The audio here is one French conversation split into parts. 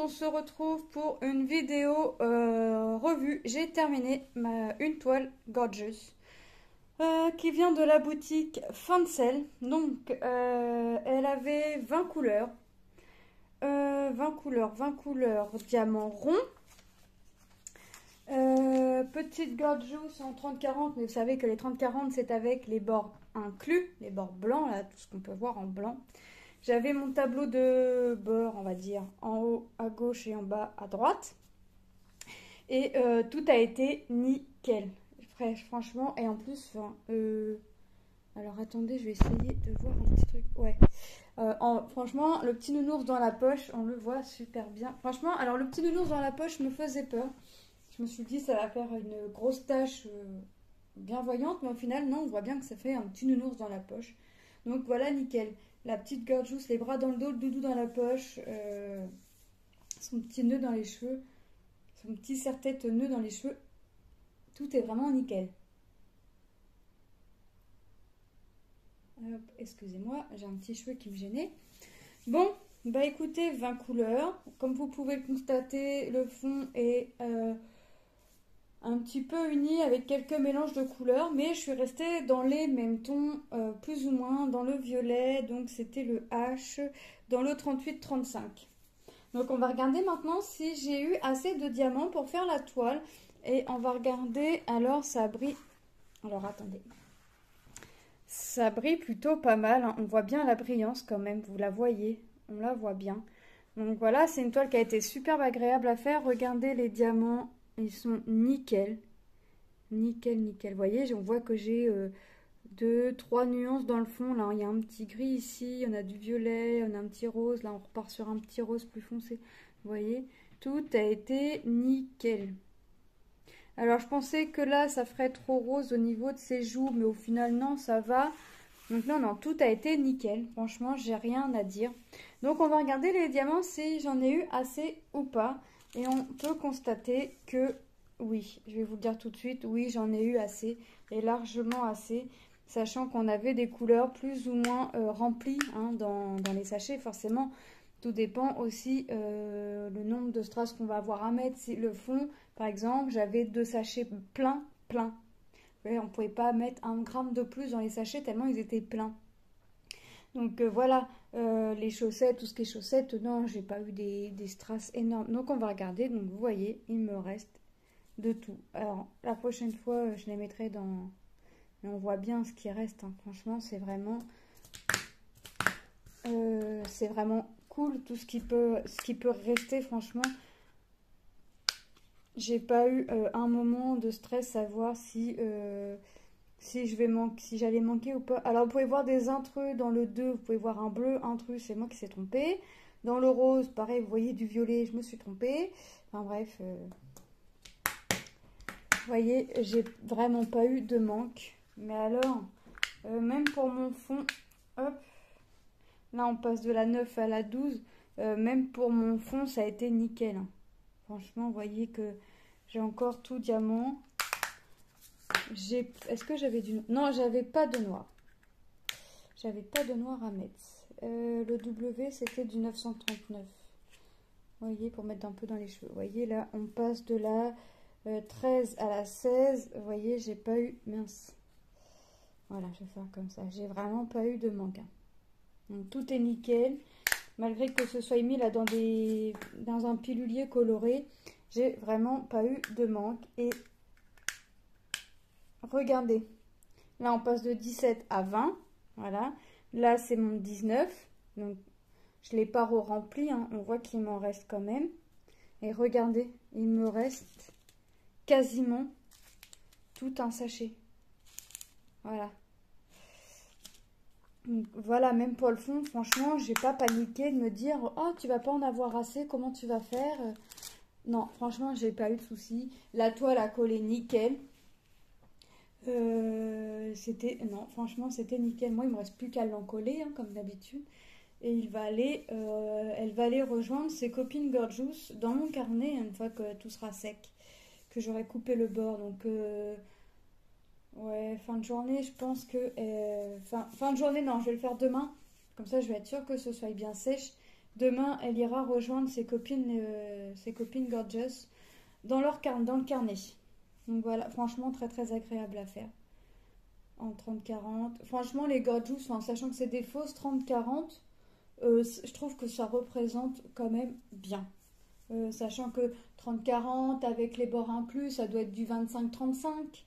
se retrouve pour une vidéo revue. J'ai terminé une toile Gorgeous qui vient de la boutique Fancel. Donc elle avait 20 couleurs. 20 couleurs diamant rond. Petite Gorgeous en 30-40, mais vous savez que les 30-40 c'est avec les bords inclus, les bords blancs, là, tout ce qu'on peut voir en blanc. J'avais mon tableau de bord, on va dire, en haut à gauche et en bas à droite. Et tout a été nickel. Franchement, et en plus, alors attendez, je vais essayer de voir un petit truc. Ouais. Franchement, le petit nounours dans la poche, on le voit super bien. Franchement, alors le petit nounours dans la poche me faisait peur. Je me suis dit, ça va faire une grosse tache bien voyante, mais au final, non, on voit bien que ça fait un petit nounours dans la poche. Donc voilà, nickel. La petite Gorgeous, les bras dans le dos, le doudou dans la poche, son petit nœud dans les cheveux, son petit serre-tête nœud dans les cheveux. Tout est vraiment nickel. Excusez-moi, j'ai un petit cheveu qui me gênait. Bon, bah écoutez, 20 couleurs. Comme vous pouvez le constater, le fond est un petit peu uni avec quelques mélanges de couleurs, mais je suis restée dans les mêmes tons, plus ou moins, dans le violet, donc c'était le H, dans le 38-35. Donc on va regarder maintenant si j'ai eu assez de diamants pour faire la toile, et on va regarder, alors ça brille, alors attendez, ça brille plutôt pas mal, hein. On voit bien la brillance quand même, vous la voyez, on la voit bien. Donc voilà, c'est une toile qui a été superbe agréable à faire, regardez les diamants. Ils sont nickel. Nickel, nickel. Vous voyez, on voit que j'ai 2-3 nuances dans le fond. Là, il y a un petit gris ici, on a du violet, on a un petit rose. Là, on repart sur un petit rose plus foncé. Vous voyez, tout a été nickel. Alors, je pensais que là, ça ferait trop rose au niveau de ses joues, mais au final, non, ça va. Donc non, non, tout a été nickel. Franchement, j'ai rien à dire. Donc, on va regarder les diamants si j'en ai eu assez ou pas. Et on peut constater que oui, je vais vous le dire tout de suite, oui, j'en ai eu assez, et largement assez, sachant qu'on avait des couleurs plus ou moins remplies hein, dans les sachets. Forcément, tout dépend aussi le nombre de strass qu'on va avoir à mettre. Si le fond, par exemple, j'avais 2 sachets pleins. Vous voyez, on ne pouvait pas mettre 1 gramme de plus dans les sachets tellement ils étaient pleins. Donc voilà, les chaussettes, tout ce qui est chaussettes, non, j'ai pas eu des strass énormes. Donc on va regarder, donc vous voyez, il me reste de tout. Alors la prochaine fois, je les mettrai dans... Mais on voit bien ce qui reste, hein. Franchement, c'est vraiment cool, tout ce qui peut rester, franchement. J'ai pas eu un moment de stress à voir si... si j'allais manquer ou pas. Alors vous pouvez voir des intrus dans le 2, vous pouvez voir un bleu intrus, c'est moi qui s'est trompée. Dans le rose, pareil, vous voyez du violet, je me suis trompée. Enfin bref, vous voyez, j'ai vraiment pas eu de manque. Mais alors, même pour mon fond, hop, là on passe de la 9 à la 12, même pour mon fond, ça a été nickel, hein. Franchement, vous voyez que j'ai encore tout diamant. Est-ce que j'avais du... Non, j'avais pas de noir. J'avais pas de noir à mettre. Le W, c'était du 939. Vous voyez, pour mettre un peu dans les cheveux. Vous voyez, là, on passe de la 13 à la 16. Vous voyez, j'ai pas eu... Mince. Voilà, je vais faire comme ça. J'ai vraiment pas eu de manque, hein. Donc, tout est nickel. Malgré que ce soit mis là dans un pilulier coloré, j'ai vraiment pas eu de manque. Et regardez, là on passe de 17 à 20, voilà, là c'est mon 19, donc je ne l'ai pas rempli, hein. On voit qu'il m'en reste quand même, et regardez, il me reste quasiment tout un sachet, voilà. Donc, voilà, même pour le fond, franchement, j'ai pas paniqué de me dire, oh tu vas pas en avoir assez, comment tu vas faire? Non, franchement, j'ai pas eu de soucis, la toile a collé nickel. Non, franchement, c'était nickel. Moi, il me reste plus qu'à l'encoller, hein, comme d'habitude. Et elle va aller rejoindre ses copines Gorgeous dans mon carnet une fois que tout sera sec, que j'aurai coupé le bord. Donc, ouais, fin de journée, je pense que... fin de journée, non, je vais le faire demain. Comme ça, je vais être sûre que ce soit bien sèche Demain, elle ira rejoindre ses copines gorgeous dans dans le carnet. Donc voilà, franchement, très très agréable à faire. En 30-40. Franchement, les gorgeous, enfin, sachant que c'est des fausses 30-40, je trouve que ça représente quand même bien. Sachant que 30-40 avec les bords inclus, ça doit être du 25-35.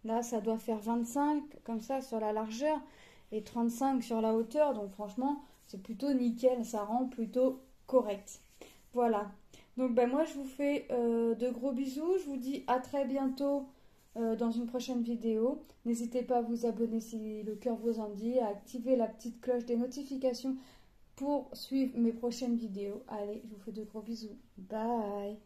Là, ça doit faire 25, comme ça, sur la largeur, et 35 sur la hauteur. Donc franchement, c'est plutôt nickel, ça rend plutôt correct. Voilà. Donc ben, moi, je vous fais de gros bisous. Je vous dis à très bientôt dans une prochaine vidéo. N'hésitez pas à vous abonner si le cœur vous en dit, à activer la petite cloche des notifications pour suivre mes prochaines vidéos. Allez, je vous fais de gros bisous. Bye!